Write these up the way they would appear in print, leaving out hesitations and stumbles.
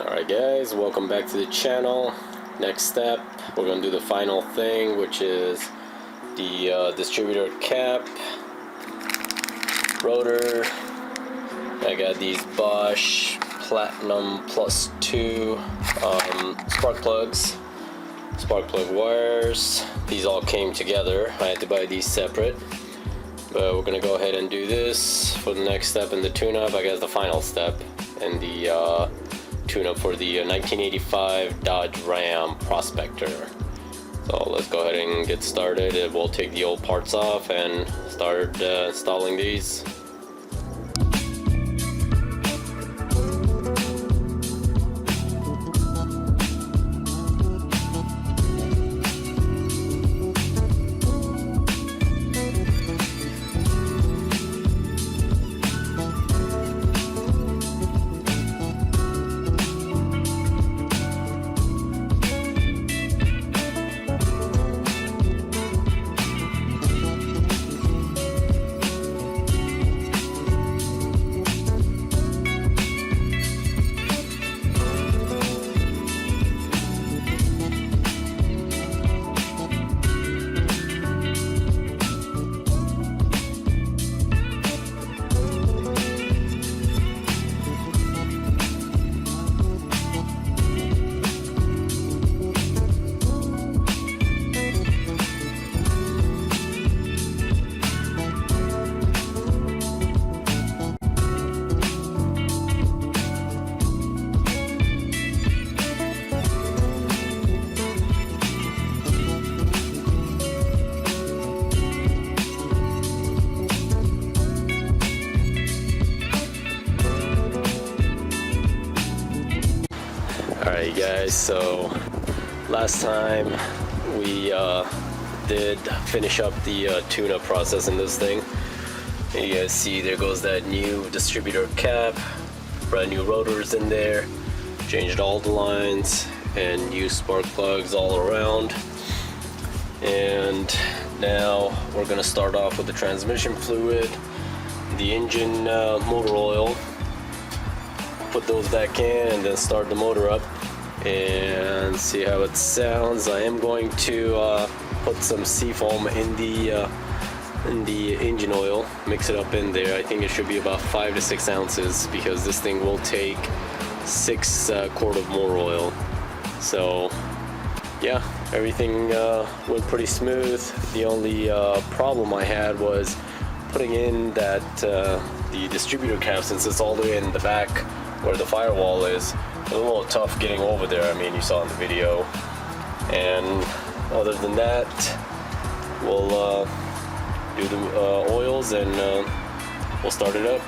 Alright guys, welcome back to the channel. Next step, we're going to do the final thing, which is the distributor cap, rotor. I got these Bosch Platinum Plus 2 spark plugs, spark plug wires. These all came together. I had to buy these separate, but we're going to go ahead and do this for the next step in the tune-up. I guess the final step in the tune-up for the 1985 Dodge Ram Prospector. So let's go ahead and get started. We'll take the old parts off and start installing these. Alright guys, so last time we did finish up the tune-up process in this thing. And you guys see there goes that new distributor cap, brand new rotors in there, changed all the lines and new spark plugs all around. And now we're gonna start off with the transmission fluid, the engine motor oil, put those back in and then start the motor up and see how it sounds. I am going to put some seafoam in the engine oil, mix it up in there. I think it should be about 5 to 6 ounces because this thing will take 6 quart of motor oil. So yeah, everything went pretty smooth. The only problem I had was putting in that the distributor cap, since it's all the way in the back where the firewall is. It's a little tough getting over there. I mean, you saw in the video. And other than that, we'll do the oils and we'll start it up.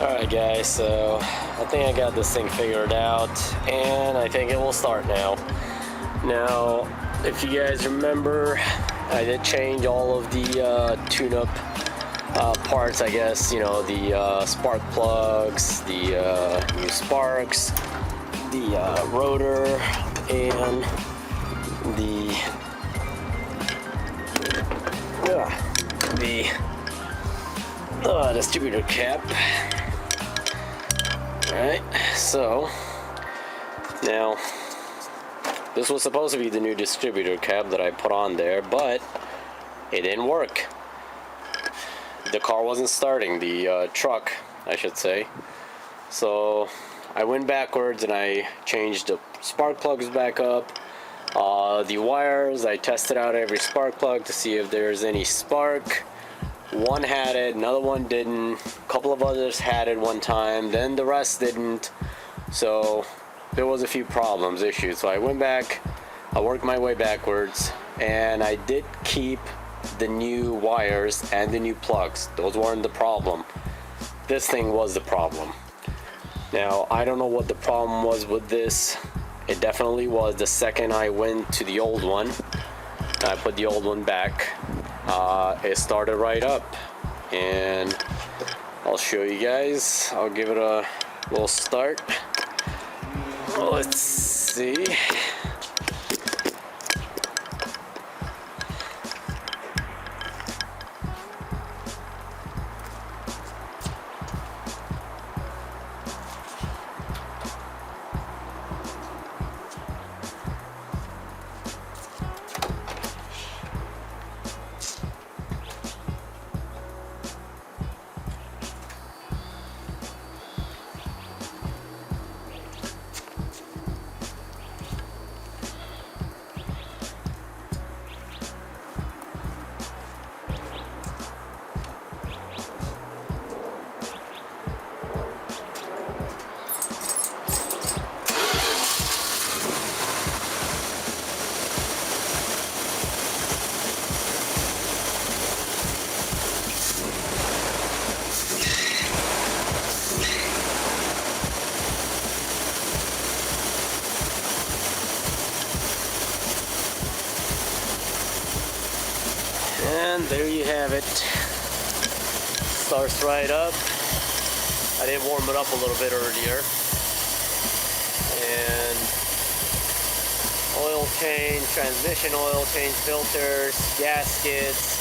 Alright guys, so I think I got this thing figured out and I think it will start now. Now, if you guys remember, I did change all of the tune-up parts, I guess, you know, the spark plugs, the new sparks, the rotor, and the distributor cap. Alright, so now This was supposed to be the new distributor cap that I put on there, but it didn't work. The car wasn't starting, the truck, I should say. So I went backwards and I changed the spark plugs back up. The wires, I tested out every spark plug to see if there's any spark. One had it, another one didn't. A couple of others had it one time, then the rest didn't. So there was a few problems, issues. So I went back, I worked my way backwards, and I did keep the new wires and the new plugs. Those weren't the problem. This thing was the problem. Now, I don't know what the problem was with this. It definitely was the second I went to the old one. I put the old one back. It started right up. And I'll show you guys. I'll give it a little start. Let's see. And there you have it. Starts right up. I did warm it up a little bit earlier. And oil change, transmission oil change, filters, gaskets.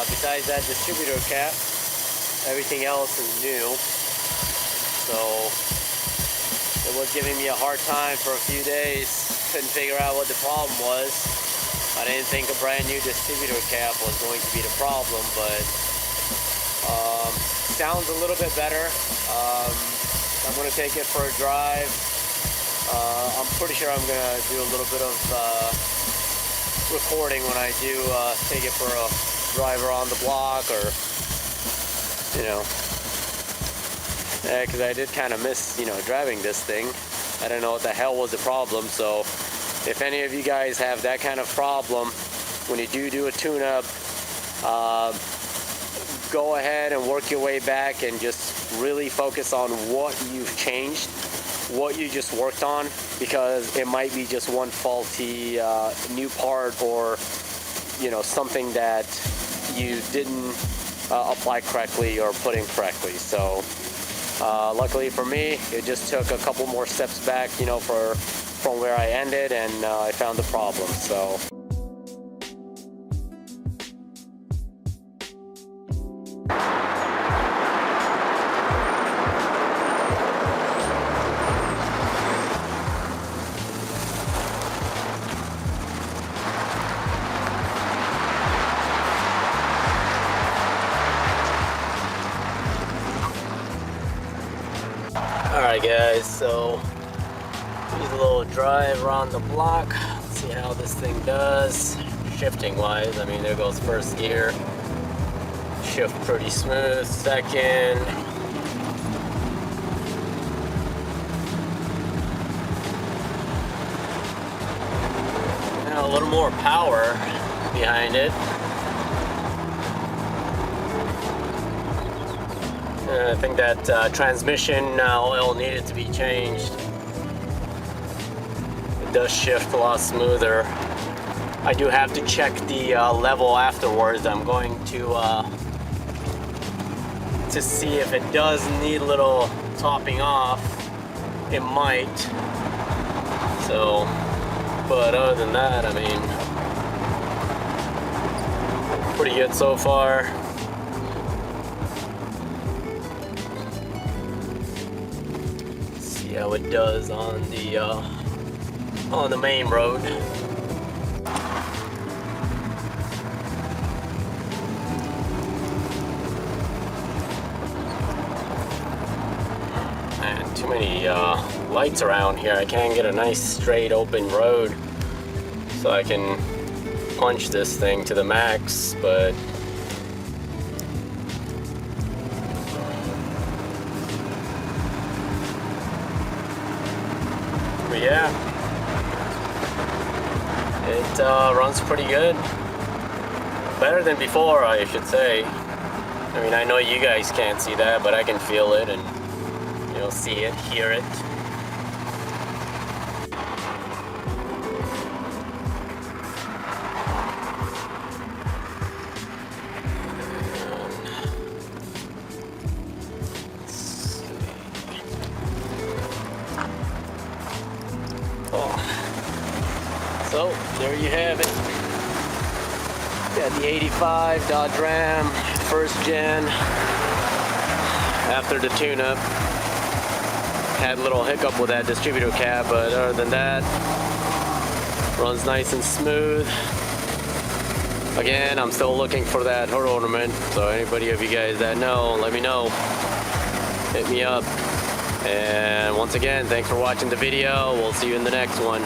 Besides that distributor cap, everything else is new. So it was giving me a hard time for a few days. Couldn't figure out what the problem was. I didn't think a brand new distributor cap was going to be the problem, but sounds a little bit better. I'm going to take it for a drive. I'm pretty sure I'm going to do a little bit of recording when I do take it for a drive around the block, or, you know, because I did kind of miss, you know, driving this thing. I don't know what the hell was the problem. So if any of you guys have that kind of problem when you do a tune-up, go ahead and work your way back and just really focus on what you've changed, what you just worked on, because it might be just one faulty new part, or, you know, something that you didn't apply correctly or put in correctly. So luckily for me, it just took a couple more steps back, you know, from where I ended, and I found the problem. So alright guys, so here's a little drive around the block. Let's see how this thing does. Shifting wise, I mean, there goes first gear. Shift pretty smooth. Second. And a little more power behind it. I think that transmission oil needed to be changed. It does shift a lot smoother. I do have to check the level afterwards. I'm going to see if it does need a little topping off. It might. So, but other than that, I mean, pretty good so far. See how it does on the on the main road. Man, too many lights around here. I can't get a nice straight open road so I can punch this thing to the max, but yeah, it runs pretty good. Better than before, I should say. I mean, I know you guys can't see that, but I can feel it and, you know, see it, hear it. So there you have it. Got the 85 Dodge Ram, first gen. After the tune-up, had a little hiccup with that distributor cap, but other than that, runs nice and smooth. Again, I'm still looking for that hood ornament, so anybody of you guys that know, let me know. Hit me up. And once again, thanks for watching the video. We'll see you in the next one.